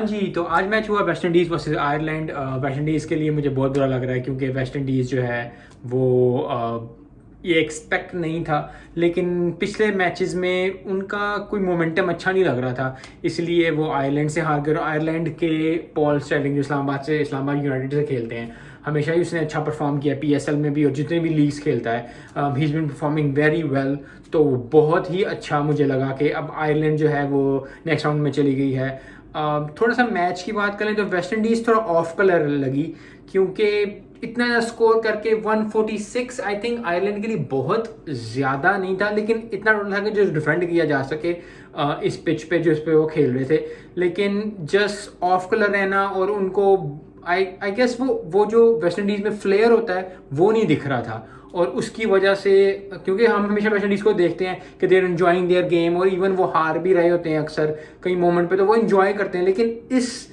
जी, तो आज मैच हुआ West Indies versus Ireland. West Indies के लिए मुझे बहुत बुरा लग रहा है क्योंकि वेस्ट इंडीज़ जो है वो ये एक्सपेक्ट नहीं था, लेकिन पिछले मैचेस में उनका कोई मोमेंटम अच्छा नहीं लग रहा था, इसलिए वो आयरलैंड से हार गए। आयरलैंड के पॉल स्टेलिंग जो इस्लामाबाद यूनाइटेड से खेलते हैं, हमेशा ही उसने अच्छा परफॉर्म किया पीएसएल में भी और जितने भी लीग्स खेलता है। He is been performing very well. तो बहुत ही अच्छा मुझे लगा कि अब आयरलैंड जो है वो नेक्स्ट राउंड में चली गई है। थोड़ा सा मैच की बात करें तो वेस्ट इंडीज़ थोड़ा ऑफ कलर लगी क्योंकि इतना स्कोर करके 146 आई थिंक आयरलैंड के लिए बहुत ज़्यादा नहीं था, लेकिन इतना था कि जो डिफेंड किया जा सके इस पिच पे जो इस पे वो खेल रहे थे। लेकिन जस्ट ऑफ कलर रहना और उनको आई गेस वो जो वेस्ट इंडीज़ में फ्लेयर होता है वो नहीं दिख रहा था, और उसकी वजह से, क्योंकि हम हमेशा वेस्ट इंडीज़ को देखते हैं कि देर एंजॉइंग देयर गेम, और इवन वो हार भी रहे होते हैं अक्सर कई मोमेंट पे तो वो एंजॉय करते हैं, लेकिन इस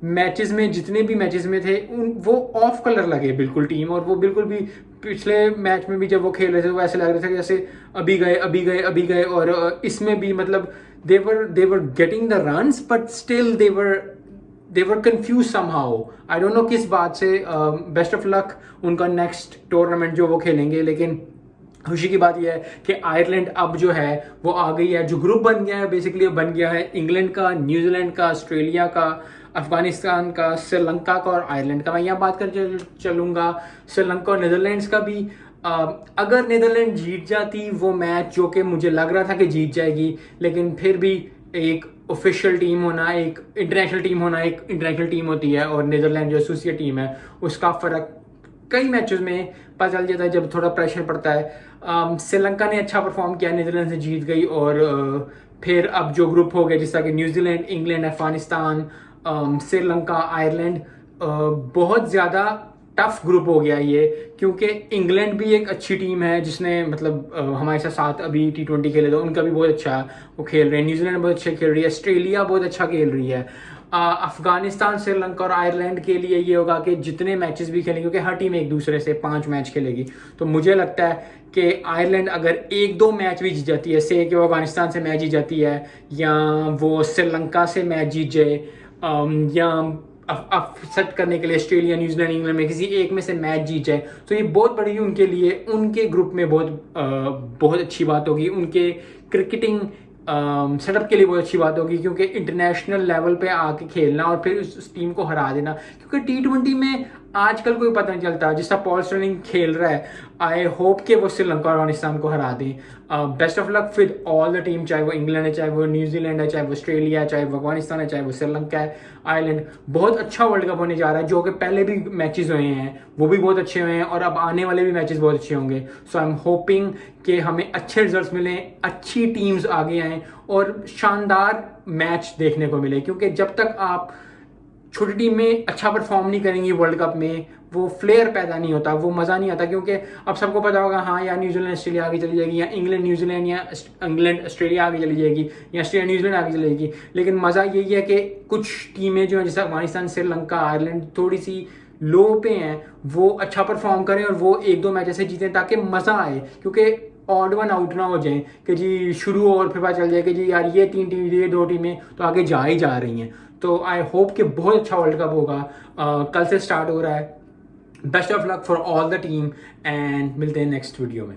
मैचेस में जितने भी मैचेस में थे वो ऑफ कलर लगे बिल्कुल टीम, और वो बिल्कुल भी पिछले मैच में भी जब वो खेल रहे थे वो ऐसे लग रहे थे कि जैसे अभी गए और इसमें भी मतलब they're getting the runs but still they're confuse somehow. I don't know किस बात से। बेस्ट ऑफ लक उनका नेक्स्ट टूर्नामेंट जो वो खेलेंगे, लेकिन खुशी की बात यह है कि आयरलैंड अब जो है वो आ गई है। जो ग्रुप बन गया है बेसिकली बन गया है इंग्लैंड का, न्यूजीलैंड का, ऑस्ट्रेलिया का, अफगानिस्तान का, श्रीलंका का और आयरलैंड का। मैं यहाँ बात कर चलूँगा श्रीलंका और नीदरलैंड्स का भी। अगर नीदरलैंड जीत जाती वो मैच, जो कि मुझे लग रहा था कि जीत जाएगी, लेकिन फिर भी एक ऑफिशियल टीम होना, एक इंटरनेशनल टीम होना, एक इंटरनेशनल टीम होती है, और नीदरलैंड जो एसोसिएट टीम है उसका फ़र्क कई मैचेस में पता चल जाता है जब थोड़ा प्रेशर पड़ता है। श्रीलंका ने अच्छा परफॉर्म किया, नीदरलैंड से जीत गई, और फिर अब जो ग्रुप हो गया जिस तरह कि New Zealand, England, Afghanistan, Sri Lanka, Ireland, बहुत ज़्यादा टफ ग्रुप हो गया ये, क्योंकि इंग्लैंड भी एक अच्छी टीम है जिसने मतलब हमारे साथ अभी T20 खेले, तो उनका भी बहुत अच्छा वो खेल रहे हैं। न्यूजीलैंड बहुत अच्छा खेल रही है, ऑस्ट्रेलिया बहुत अच्छा खेल रही है। अफगानिस्तान, श्रीलंका और आयरलैंड के लिए ये होगा कि जितने मैचेस भी खेलेंगे, क्योंकि हर टीम एक दूसरे से 5 मैच खेलेगी, तो मुझे लगता है कि आयरलैंड अगर 1-2 मैच भी जीत जाती है, से कि वो अफगानिस्तान से मैच जीत जाती है, या वो श्रीलंका से मैच जीत जाए, या अपसेट करने के लिए ऑस्ट्रेलिया, न्यूजीलैंड, इंग्लैंड में किसी एक में से मैच जीत जाए, तो ये बहुत बड़ी उनके लिए, उनके ग्रुप में बहुत अच्छी बात होगी। उनके क्रिकेटिंग सेटअप के लिए बहुत अच्छी बात होगी, क्योंकि इंटरनेशनल लेवल पे आके खेलना और फिर उस टीम को हरा देना, क्योंकि T20 में आजकल कोई पता नहीं चलता। जिस तरह पॉल स्टेलिंग खेल रहा है, आई होप कि वो श्रीलंका और अफगानिस्तान को हरा दें। Best of luck with all the team, चाहे वो इंग्लैंड है, चाहे वो न्यूजीलैंड है, चाहे वो ऑस्ट्रेलिया है, चाहे वो अफगानिस्तान है, चाहे वो श्रीलंका है, आयरलैंड। बहुत अच्छा वर्ल्ड कप होने जा रहा है, जो कि पहले भी मैचेस हुए हैं वो भी बहुत अच्छे हुए हैं, और अब आने वाले भी मैचेस बहुत अच्छे होंगे। सो आई एम होपिंग कि हमें अच्छे रिजल्ट्स मिलें, अच्छी टीम्स आगे आएँ और शानदार मैच देखने को मिले, क्योंकि जब तक आप छोटी टीम में अच्छा परफॉर्म नहीं करेंगी वर्ल्ड कप में, वो फ्लेयर पैदा नहीं होता, वो मज़ा नहीं आता। क्योंकि अब सबको पता होगा हाँ या न्यूजीलैंड ऑस्ट्रेलिया आगे चली जाएगी, या इंग्लैंड न्यूजीलैंड, या इंग्लैंड ऑस्ट्रेलिया आगे चली जाएगी, या ऑस्ट्रेलिया न्यूजीलैंड आगे चली जाएगी, लेकिन मज़ा यही है कि कुछ टीमें जो हैं जैसे अफगानिस्तान, श्रीलंका, आयरलैंड थोड़ी सी लो पे हैं, वो अच्छा परफॉर्म करें और वो 1-2 मैच ऐसे जीतें ताकि मज़ा आए। क्योंकि ऑड वन आउट ना हो जाए कि जी शुरू और फिर पता चल जाए कि जी यार ये 3 टीम, ये 2 टीमें तो आगे जा ही जा रही हैं। तो आई होप कि बहुत अच्छा वर्ल्ड कप होगा। कल से स्टार्ट हो रहा है। Best of luck for all the team, and मिलते हैं नेक्स्ट वीडियो में।